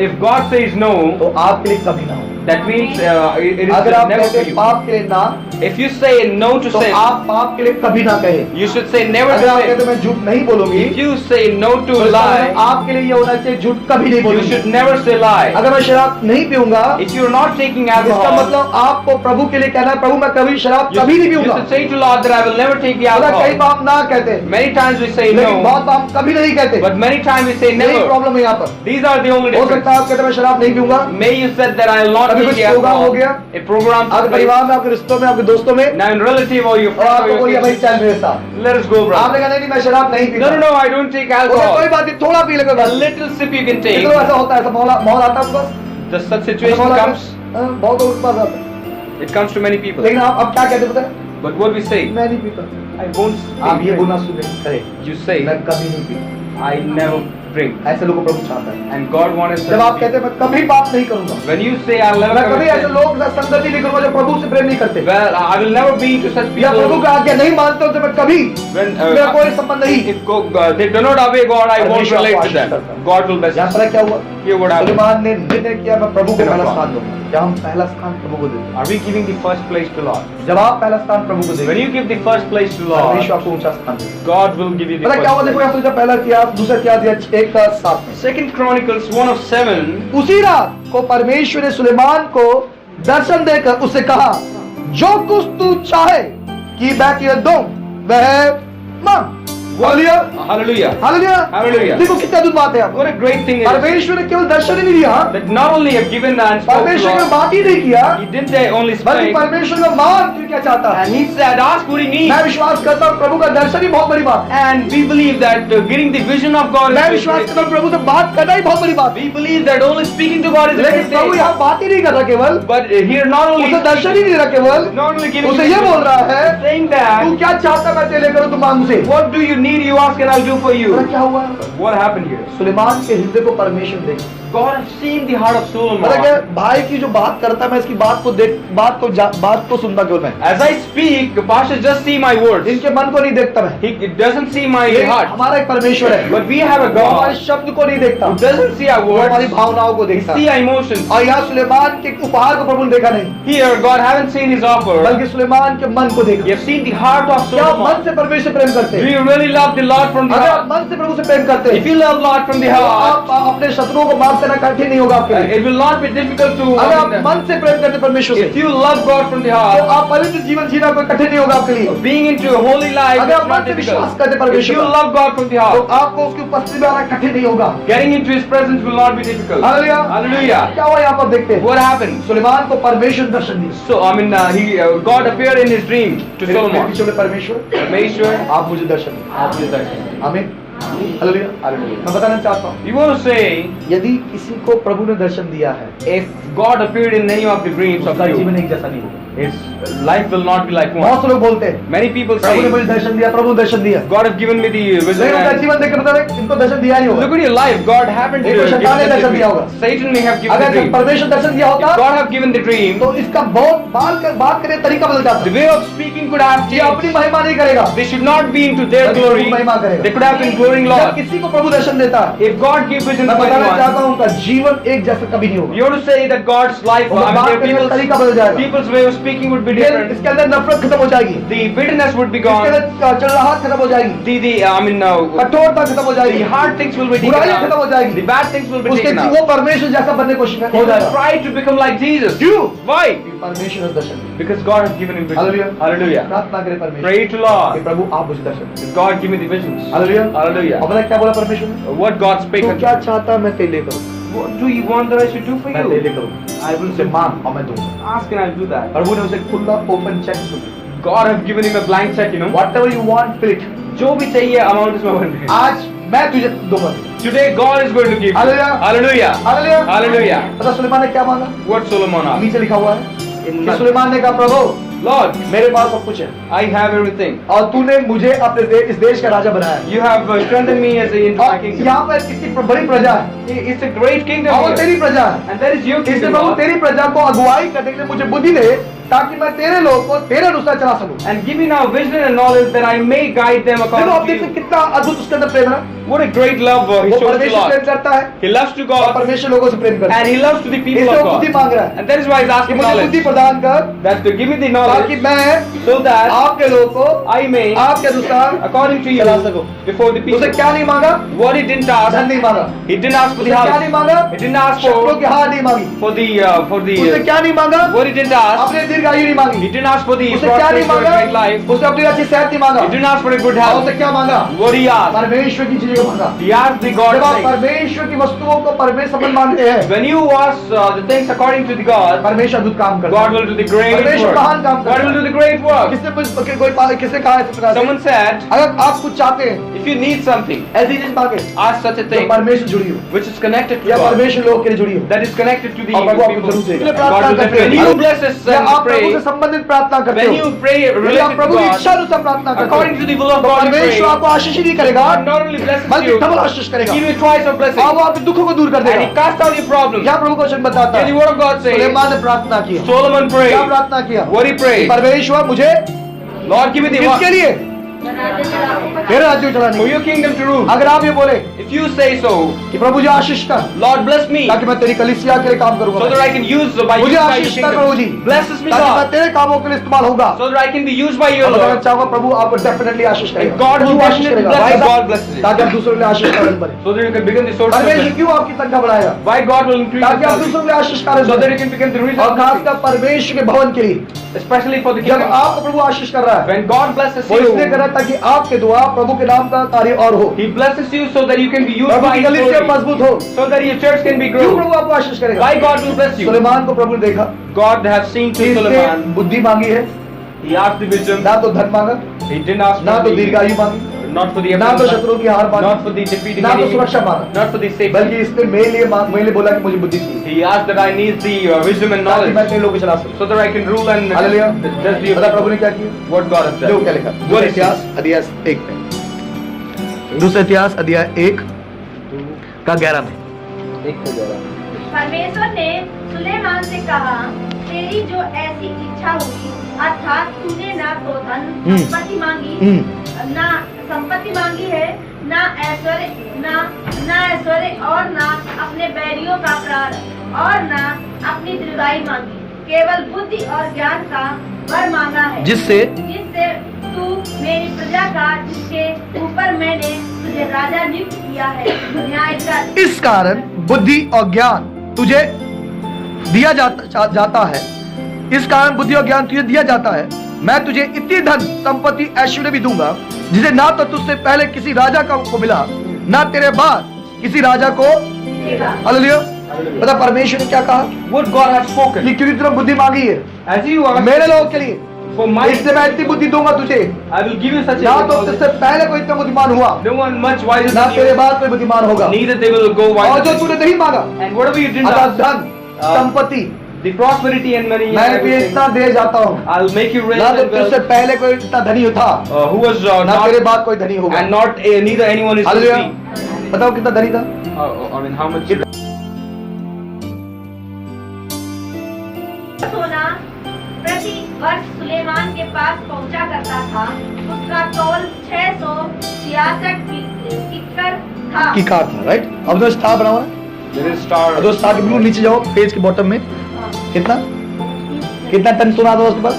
If God says no, तो आपके लिए कभी ना हो। that means it is अगर आप never कहते for हैं you. पाप के लिए ना, If you say no to तो sin, आप पाप के लिए कभी ना कहे। you should say never अगर आप to कहते sin. हैं मैं झूठ नहीं बोलूंगी, If you say no to तो इसका lie, मतलब आपके लिए ये होना चाहिए झूठ कभी नहीं you बोलूंगी। should never say lie. अगर मैं शराब नहीं पीऊंगा, If you are not taking इसका alcohol, मतलब आपको प्रभु के लिए कहना है, प्रभु मैं कभी शराब you कभी नहीं you पीऊंगा। should say to Lord that I will never take the मतलब कई alcohol. पाप ना कहते हैं, Many times we say लेकिन no, बहुत पाप कभी नहीं कहते। but many times we say यही never. प्रॉब्लम है यहाँ पर। These are the only हो difference. सकता है आप कहते हैं मैं शराब नहीं पीऊंगा, May you said that I will not अभी take कुछ the प्रोग्राम हो alcohol. गया, A program आपके took place. परिवार में, आपके रिश्तों में, आपके दोस्तों में, Now in relative or your और friend or आपको your बोलिए भाई kids, चल मेरे साथ, let us go, आपने brother. कहा नहीं मैं शराब नहीं पीता। No, I don't take बोले, कोई alcohol. बात नहीं, थोड़ा पी लेगा A little sip you can take. ऐसा होता है, ऐसा माहौल आता है आपको, The such ऐसा situation माहौल आता comes. है, हाँ, बहुत लोगों के पास आता है। It comes to many people. लेकिन आप क्या कहते हैं पता है? But what we say, मैं नहीं पीता। I won't आप ये drink. बोलना शुरू करें, You say, मैं कभी नहीं पीता। I never drink. ऐसे लोगों को प्रभु चाहता है। And God wants us जब आप to कहते हैं मैं कभी पाप नहीं करूंगा, when you say I'll never मैं कभी commit ऐसे sin, लोग के साथ संगति नहीं करूंगा जो प्रभु से प्रेम नहीं करते, well, I will never be to such या प्रभु people. का आज्ञा नहीं मानते उनसे मैं कभी, When मेरा कोई संबंध नहीं। they do not obey God, I won't परमेश्वर relate आपको to them. आशीष करता है। God will bless यहाँ us. पर क्या हुआ? Here what happened? सुलेमान ने निर्णय किया मैं प्रभु को Sin of पहला God. स्थान दूंगा। जब हम पहला स्थान प्रभु को देते हैं, Are we giving the first place to Lord? जब आप पहला स्थान प्रभु को When देंगे, you give the first place to परमेश्वर Lord, आपको ऊंचा स्थान देगा। God will give you the पता क्या हुआ? first देखो place. यहाँ पर पहला किया, दूसरा क्या दिया, 1:7 में। Second Chronicles 1:7. उसी रात को परमेश्वर ने सुलेमान को दर्शन देकर उससे कहा जो कुछ तू चाहे कि मैं तुझे दूं वह मांग। Hallelujah, Hallelujah. हालेलुया। Hallelujah. देखो कितना अद्भुत बात है यहाँ पर। What a great thing it is परमेश्वर ने केवल दर्शन ही नहीं दिया, that not only have given and spoke to परमेश्वर ने Lord, बात ही नहीं किया, He didn't they only बल्कि speak, परमेश्वर ने मांग तू क्या चाहता है। and He said, ask what He मैं needs. विश्वास करता हूँ प्रभु का दर्शन ही बहुत बड़ी बात है। And we believe that getting the vision of God मैं is a विश्वास great करता हूँ thing. प्रभु से बात करना ही बहुत बड़ी बात है। We believe that only speaking to God is a लेकिन great प्रभु thing. यहाँ बात ही नहीं कर रहा केवल, But here not only उसे दर्शन ही नहीं दे रहा केवल, not only giving उसे ये बोल रहा है saying तू that क्या चाहता मैं तेरे लिए करूँ, तू मांग मुझसे। what do you need, you ask and I'll do for पता you. क्या हुआ? What happened here? सुलेमान के हृदय को परमेश्वर देखा। God has seen the heart of पता क्या Solomon. भाई की जो बात करता है, मैं इसकी बात को सुनता केवल मैं, As I speak, the pastor just see my words. इनके मन को नहीं देखता मैं। He doesn't see my ये heart. हमारा एक परमेश्वर है, But we have a वो हमारे God शब्द को नहीं देखता, who doesn't see our वो हमारी words, भावनाओं को He देखता see our emotions. और यहाँ सुलेमान के उपहार को प्रभु ने देखा नहीं, Here, God haven't seen His offer. बल्कि सुलेमान के मन को देखा। You have seen the heart of क्या आप मन Solomon. से परमेश्वर से प्रेम करते Do हैं? you really love the Lord from the अगर आप heart? मन से प्रभु से प्रेम करते If हैं, you love Lord from the तो heart, आप अपने शत्रुओं को माफ करना कठिन नहीं होगा आपके लिए। it will not be difficult to. अगर आप मन से प्रेम करते हैं परमेश्वर If से, you love God from the तो heart, आप पवित्र जीवन जीना कोई कठिन नहीं होगा आपके लिए। being into a holy life अगर is आप not मन से विश्वास difficult. करते हैं If परमेश्वर you पर, love God from the तो heart, आपको उसकी उपस्थिति में आना कठिन नहीं होगा। getting into His presence will not be difficult. Hallelujah. Hallelujah. क्या हुआ यहाँ पर देखते हैं, What happened? सुलेमान को परमेश्वर ने दर्शन दिया। So, God appeared in his dream to मेरे Solomon. पीछे वाले परमेश्वर, Permeshwar, आप मुझे दर्शन दीजिए। आप मुझे दर्शन। आमीन, हालेलुया। Hallelujah. मैं बताना चाहता हूँ, We want to say, यदि किसी को प्रभु ने दर्शन दिया है, if God appeared in any of the dreams of उसका you, जीवन एक जैसा नहीं होगा। his life will not be like बहुत one. से लोग बोलते हैं Many people प्रभु ने मुझे say, दर्शन दिया, प्रभु ने दर्शन दिया, God has given me the vision. लेकिन उनका and- जीवन देख कर बता रहे इनको दर्शन दिया नहीं Look होगा। at your life. God haven't एक given शैतान ने the दर्शन दिया dream. होगा। Satan may have given the अगर dream. परमेश्वर दर्शन दिया If होता God have given the dream, तो इसका बहुत बात करने का तरीका बदल जाता। the way of speaking could have ये अपनी changed. महिमा नहीं करेगा, They should not be into their बल्कि glory. प्रभु महिमा करेगा। They could have been glorying जब Lord. किसी को प्रभु दर्शन देता है, If God gives vision मैं to बताना चाहता anyone, हूँ उनका जीवन एक जैसा कभी नहीं होगा। you want to say that God's life, उनका बात करने का तरीका बदल जाएगा। people's way of speaking would be ये different. इसके अंदर नफरत खत्म हो जाएगी, The bitterness would be इसके gone. अंदर चढ़ाहट खत्म हो जाएगी, The कठोरता खत्म हो जाएगी, the hard things will be taken बुराई खत्म हो out. जाएगी, The bad things will be उसके taken वो out. परमेश्वर जैसा बनने की कोशिश He हो will जाएगा। try to become like Jesus. क्यों? Why? परमेश्वर ने दर्शन दिया। Because God has given him vision. Hallelujah. Hallelujah. प्रार्थना करें परमेश्वर Pray to कि Lord. प्रभु आप मुझे दर्शन दें। God give me the visions. Hallelujah. Hallelujah. अब क्या बोला परमेश्वर ने? What God spake तू unto क्या me. चाहता है मैं तेरे लिए करूँ, What do you want that I should do for मैं तेरे लिए you? करूँ, I will उसे say, मांग और मैं दूंगा। ask and I'll do that. प्रभु ने उसे खुला ओपन चेक सुना। God have given him a blank check, you know. Whatever you want, fill it. जो भी चाहिए amount इसमें भर दे. आज मैं तुझे दूंगा। Today God is going to give you. Hallelujah. Hallelujah. Hallelujah. Hallelujah. पता सुलेमान ने क्या मांगा? What Solomon asked. नीचे लिखा हुआ है In कि सुलेमान ने कहा प्रभु Lord, मेरे पास सब कुछ है I have everything. और तूने मुझे अपने इस देश का राजा बनाया है। You have strengthened me as a into my और kingdom. यहाँ पर कितनी बड़ी प्रजा है It's a great kingdom और वो here. तेरी प्रजा है। And that is your इसलिए kingdom, प्रभु Lord. तेरी प्रजा को अगुवाई करने के लिए मुझे बुद्धि दे ताकि मैं तेरे लोग को तेरे अनुसार चला सकूं। And give me now vision and knowledge that I may guide them देखो आप according देख to सकते you. कितना अद्भुत उसके अंदर प्रेम है। What a great love he वो shows to परमेश्वर प्रेम Lord. करता है He loves to और God परमेश्वर लोगों से प्रेम करता है। and he loves to the people इसलिए of वो बुद्धि God. मांग रहा है And that is why he's कि asking मुझे बुद्धि knowledge. प्रदान कर That to give me the ताकि knowledge मैं so that आपके लोगों को I may, आपके अनुसार according to you, चला सकूं। before the उसे people. क्या नहीं मांगा? What he didn't धन ask, नहीं मांगा। he didn't ask for उसे the क्या नहीं house. मांगा? He didn't ask शत्रुओं for की हार नहीं मांगी। उसे the क्या नहीं मांगा? what he didn't ask. अपने दीर्घायु नहीं He मांगी। didn't ask for the उसे क्या नहीं prosperity or मांगा? great life. उसने अपनी अच्छी सेहत नहीं मांगा। He didn't ask for a good और health. उसे क्या मांगा? What he asked, परमेश्वर की चीजें मांगा। he asked the God जब आप things. परमेश्वर की वस्तुओं को परमेश्वर मानते हैं, When you ask the things according to the God, परमेश्वर अद्भुत काम करता God है। will do the great परमेश्वर work. महान काम करता God will है। do the great work. किसने कहा इस प्रकार से? Someone said, अगर आप कुछ चाहते हैं if you need something, ऐसी चीज मांगे ask such a जो thing परमेश्वर जुड़ी हो which is connected to या God, परमेश्वर लोग के लिए जुड़ी हो। that is connected to the और प्रभु आपको people. जरूर देगा। God प्रार्थना will करते definitely. हैं। When you bless us या and आप प्रभु से pray, संबंधित प्रार्थना करते when हो, you pray यदि आप related to प्रभु की God, इच्छा अनुसार प्रार्थना करते according हो, to the will of तो God, you परमेश्वर pray. आपको आशीष ही नहीं करेगा God not only blesses बल्कि you, डबल आशीष करेगा give you twice of blessing, और वो आपके दुखों को दूर कर and He देगा। casts out your problems. यहाँ प्रभु को वचन बताता Here the है word of God says, Suleman ने प्रार्थना की, Solomon क्या prayed. प्रार्थना किया? What he prayed? परमेश्वर मुझे Lord, give me the किसके one लिए? मेरे राज्य को चलाने for के लिए। your kingdom to rule. अगर आप ये बोले If you say so, कि प्रभु मुझे आशीष कर Lord, bless me ताकि मैं तेरी कलीसिया के लिए काम so that करूंगा, I can use by मुझे use by your आशीष कर प्रभु जी kingdom. Blesses me, ताकि मैं God, तेरे कामों के लिए इस्तेमाल होगा। so that I can be used by your और बताना Lord. चाहूंगा प्रभु आपको डेफिनेटली आशीष And करेगा। God will Prabhu Ashish definitely करेगा। bless you. Why? God blesses you. ताकि आप दूसरों के लिए आशीष का कारण बने। So that you can become the source of परमेश्वर blessing. क्यों आपकी संख्या बढ़ाएगा? Why God will increase ताकि your आप salary. दूसरों के लिए आशीष कारण So that बने। you can become the reason और of blessing. खासकर परमेश्वर के भवन के लिए Especially for the जब kingdom. आपको प्रभु आशीष कर रहा है, When God blesses वो इसलिए कर you, रहा है ताकि आपके द्वारा प्रभु के नाम का कार्य और हो, He blesses you so that you can be used Prabhu by की His कलीसिया glory. मजबूत हो। So that your church can be क्यों grown. प्रभु आपको आशीष करेगा? Why God will bless you? Suleman को प्रभु ने देखा God have seen कि to इसने Solomon. बुद्धि मांगी है, He asked the wisdom. ना तो धन मांगा, He didn't ask ना for तो the, दीर्घायु मांगी, not for the ना तो abundance, शत्रुओं की हार not मांगी, for the defeating ना तो enemy, सुरक्षा मांगा, not for the safety. बल्कि इसने मेरे लिए बोला कि मुझे बुद्धि चाहिए He asked that I need the wisdom and ताकि मैं knowledge तेरे लोग को चला सकूं। so that I can rule and hallelujah. just the पता प्रभु ने क्या किया? what God has देखो क्या done. लिखा, What दूसरा is इतिहास अध्याय 1 में, दूसरा इतिहास अध्याय 1 का 11 में। परमेश्वर ने सुलेमान से कहा, तेरी जो ऐसी इच्छा हुई, अर्थात तूने ना तो धन संपत्ति मांगी, ना संपत्ति मांगी है, ना ऐश्वर्य और ना अपने बैरियों का प्राण और ना अपनी दीर्घायु मांगी, केवल बुद्धि और ज्ञान का वर मांगा है, जिससे तू मेरी प्रजा का, जिसके ऊपर मैंने तुझे राजा नियुक्त किया है, न्याय कर। इस कारण बुद्धि और ज्ञान तुझे दिया जाता है, इस कारण बुद्धि और ज्ञान तुझे दिया जाता है। मैं तुझे इतनी धन संपत्ति ऐश्वर्य भी दूंगा जिसे ना तो तुझसे पहले किसी राजा को मिला, ना तेरे बाद किसी राजा को। हालेलुया। पता परमेश्वर ने क्या कहा? What God has spoken. कि क्योंकि तूने बुद्धि मांगी है As you asked मेरे लोगों के लिए, for my, इसलिए मैं इतनी बुद्धि दूंगा तुझे, I will give you such ना a तो तुझसे पहले कोई इतना बुद्धिमान हुआ, no one much wiser ना than तेरे you, बाद कोई बुद्धिमान होगा। neither they will go और wiser जो than तूने you. नहीं मांगा, And whatever you didn't अर्थात ask, धन संपत्ति, the prosperity and money and मैं तुझे everything, इतना दे जाता हूँ, I'll make you rich ना तो and तुझसे wealth, पहले कोई इतना धनी था, who was ना तेरे not, बाद कोई धनी होगा। and not neither anyone is to hallelujah. be. बताओ कितना धनी था? I mean, how much? सोना प्रति वर्ष सुलेमान के पास पहुंचा करता था, उसका तौल 666 किकर था। कीकार था, राइट? अब जो स्टार बना हुआ है, There is star. दो स्टार के बिल्कुल नीचे जाओ पेज के बॉटम में, कितना टन सोना था उसके पास?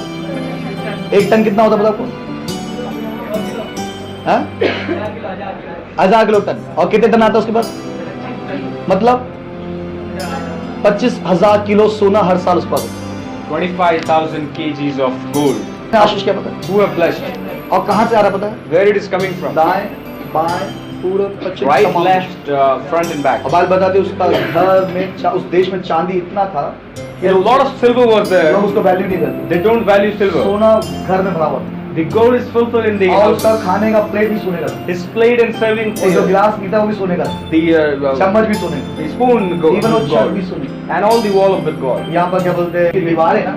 एक टन कितना होता है पता आपको? हाँ? 1000 किलो टन। और कितने टन आता है उसके पास? मतलब 25,000 किलो सोना हर साल उसके पास। 25,000 kgs of gold. आशीष क्या पता है? Who have blessed? और कहाँ से आ रहा पता है? Where it is coming from? दाएं बाएं पूर्व पश्चिम Right, तमाम। left, front and back. अब बात बताते उसका घर में उस देश में चांदी इतना था कि A lot of silver was लोग there. उसको वैल्यू नहीं करते। They don't value silver. सोना घर में भरा हुआ था। The gold is fulfilled in the और house. उसका खाने का प्लेट भी सोने का था। His plate and serving और जो गिलास पीता है वो भी सोने का था। the चम्मच भी सोने का। the spoon इवन वो with छत भी gold. सोने का। And all the wall of with gold. यहाँ पर क्या बोलते हैं कि दीवारें ना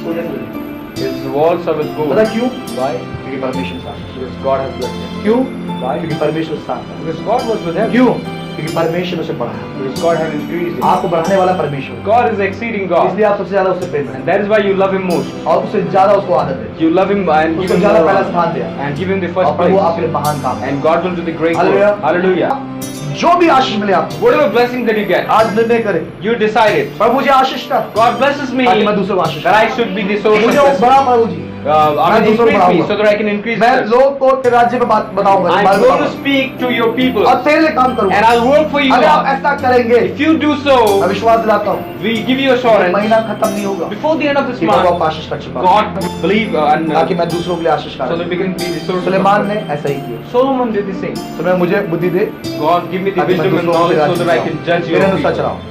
सोने से बनी। His walls are with gold. पता क्यों? Why? क्योंकि परमेश्वर साथ है। Because God has blessed him. क्यों? Why? क्योंकि परमेश्वर साथ है। Because God was with him. क्यों? क्योंकि परमेश्वर उसे बढ़ाया। Because God had increased him. आपको बढ़ाने वाला परमेश्वर। God is exceeding God. इसलिए आप सबसे ज्यादा उससे प्रेम And करें that is why you love him most. और उससे ज्यादा उसको आदत है। You love him and give उसको him ज्यादा more पहला honor. स्थान दिया And give him the और first प्रभु आपके लिए place. महान काम है। And God will do the great Hallelujah. work. Hallelujah. जो भी आशीष मिले आपको Whatever blessing that you get, आज निर्णय करें you decide it. प्रभु मुझे आशीष कर God blesses me ताकि मैं दूसरों को आशीष that I should be the source of मुझे वो blessing. बड़ा प्रभु जी I mean, दूसरों को increase me बढ़ाऊंगा। so that I can increase मैं others. लोग को तेरे राज्य में बात बताऊंगा I'm बात going to बताऊंगा। speak to your people. और तेरे लिए काम करूंगा And I'll work for you. अगर आप Lord. ऐसा करेंगे If you do मैं so, विश्वास दिलाता हूँ we give you assurance. महीना खत्म नहीं होगा Before the end of this कि प्रभु month, आपको आशीष कर चुका है। God believe and ताकि मैं दूसरों के लिए आशीष so कर that we can be the source of Suleman blessing. ने ऐसा ही किया Solomon did the same. तो मैं मुझे बुद्धि दे God give me the ताकि मैं wisdom and दूसरों के लिए knowledge so that I Ashish can judge करूं। your मेरे अनुसार people. चलाऊं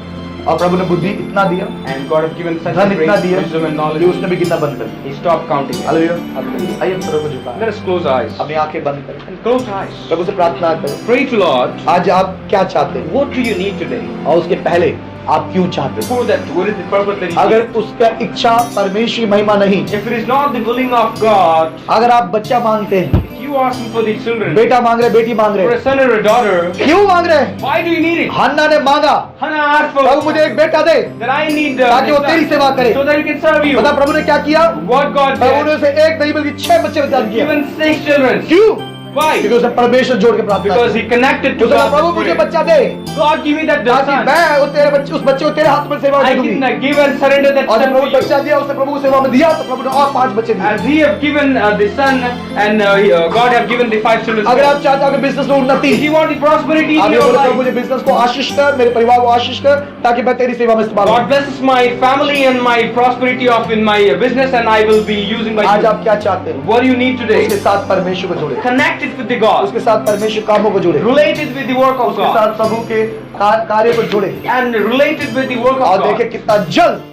और प्रभु ने बुद्धि इतना दिया And God has given such धन a इतना great दिया wisdom and कि knowledge. उसने भी गिनना बंद कर दिया। He stopped counting it. Hallelujah Hallelujah. आइए हम प्रभु को झुकाएं Let us close our eyes. अपनी आंखें बंद करें And close our eyes. प्रभु से प्रार्थना करें Pray to Lord. आज आप क्या चाहते हैं What do you need today? और उसके पहले आप क्यों चाहते हैं Before that, what is the purpose that you अगर need? उसका इच्छा परमेश्वर की महिमा नहीं If it is not the willing of God, अगर आप बच्चा मांगते हैं if you ask him for the children, बेटा मांग रहे बेटी मांग for रहे a son or a daughter, क्यों मांग रहे हैं why do you need it? हन्ना ने मांगा Hannah asked for प्रभु मुझे एक बेटा दे that I need ताकि वो तेरी सेवा करे so that he can serve you. पता प्रभु ने क्या किया What God प्रभु ने did, उसे एक नहीं बल्कि 6 बच्चे प्रदान किया given 6 children. क्यों Why? क्योंकि उसने परमेश्वर जोड़ के प्रार्थना Because he की connected to उसने कहा, God. प्रभु with मुझे prayer. बच्चा दे God give me that ताकि son. मैं उस बच्चे को तेरे हाथ में सेवा I दे दूंगी can give and surrender that और जब son प्रभु to you. बच्चा दिया उसने प्रभु को सेवा में दिया तो प्रभु ने और 5 बच्चे दिए As he have given the son and God have given the 5 children. अगर आप चाहते हो कि बिजनेस में उन्नति If you want the prosperity in आगे your बोले प्रभु life, मुझे बिजनेस को आशीष कर मेरे परिवार को आशीष कर ताकि मैं तेरी सेवा में इस्तेमाल God करूं blesses my family and my prosperity of in my business, and I will be using my. आज आप क्या चाहते हैं What do you need today? उसके साथ परमेश्वर को जोड़े Connect it with the God. उसके साथ परमेश्वर कामों को जोड़े Relate it with the work of उसके God. साथ प्रभु के कार्य को जोड़े And relate it with the work और of देखे God. कितना जल्द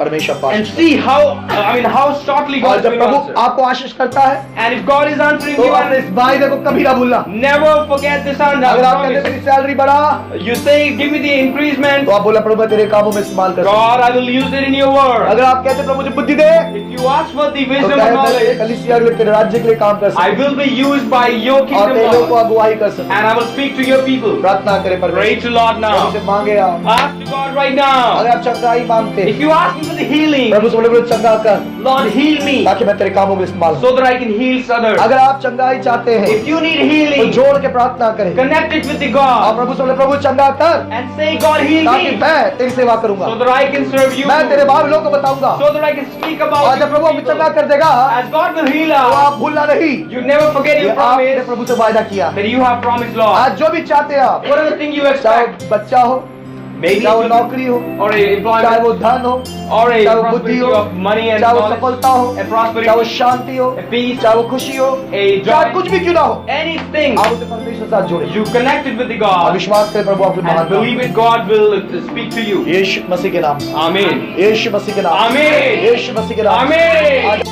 परमेश्वर आपको And Ashish see how shortly करता है। और God जब will प्रभु answer. आपको आशीष करता है And if God is answering तो you, अपने इस वायदे को कभी ना भूलना never forget the son. अगर आप कहते हैं मेरी सैलरी बढ़ा You say, give me the increasement. तो आप बोला प्रभु मैं तेरे कामों में इस्तेमाल कर सकता God, I will use it in your हूं। word. अगर आप कहते हैं प्रभु मुझे बुद्धि दे If you ask for the तो wisdom and कहते knowledge, कलीसिया के लिए तेरे राज्य के लिए काम कर I सकते will be used by your और kingdom, तेरे लोगों को Lord. अगुवाई कर सकते And I will speak to your people. प्रार्थना करें Pray परमेश्वर to Lord प्रभु से now. मांगे आप Ask to God right now. अगर आप चंगाई मांगते If you ask me for the healing, प्रभु से बोले बोले चंगा कर Lord, heal me ताकि मैं तेरे कामों में इस्तेमाल so that I can heal others. अगर आप चंगाई चाहते हैं If you need तो healing, जोड़ के प्रार्थना करें connect it with the और God प्रभु से बोले प्रभु चंगा कर and say, God, heal ताकि me मैं तेरी सेवा करूंगा so that I can serve you, मैं तेरे भाव लोगों को बताऊंगा so that I can speak और about जब प्रभु you आपको चंगा people. कर देगा As God will heal तो us, आप भूलना नहीं you never forget ये your आपने promise प्रभु से वायदा किया that you have promised, Lord. आज जो भी चाहते हैं आप Whatever thing you चाहे expect, वो बच्चा हो maybe चाहे वो नौकरी हो or a चाहे employment वो धन हो or a चाहे वो बुद्धि prosperity हो of money and चाहे वो knowledge, सफलता हो a चाहे वो prosperity, शांति हो a peace, चाहे वो खुशी हो a चाहे joy, कुछ भी क्यों ना हो anything, आप उसे परमेश्वर के साथ जोड़े you connect it with the और God विश्वास करें प्रभु आपके महान and believe it, God will speak to you. यीशु मसीह के नाम से Amen. यीशु मसीह के नाम से Amen. यीशु मसीह के नाम से Amen. आज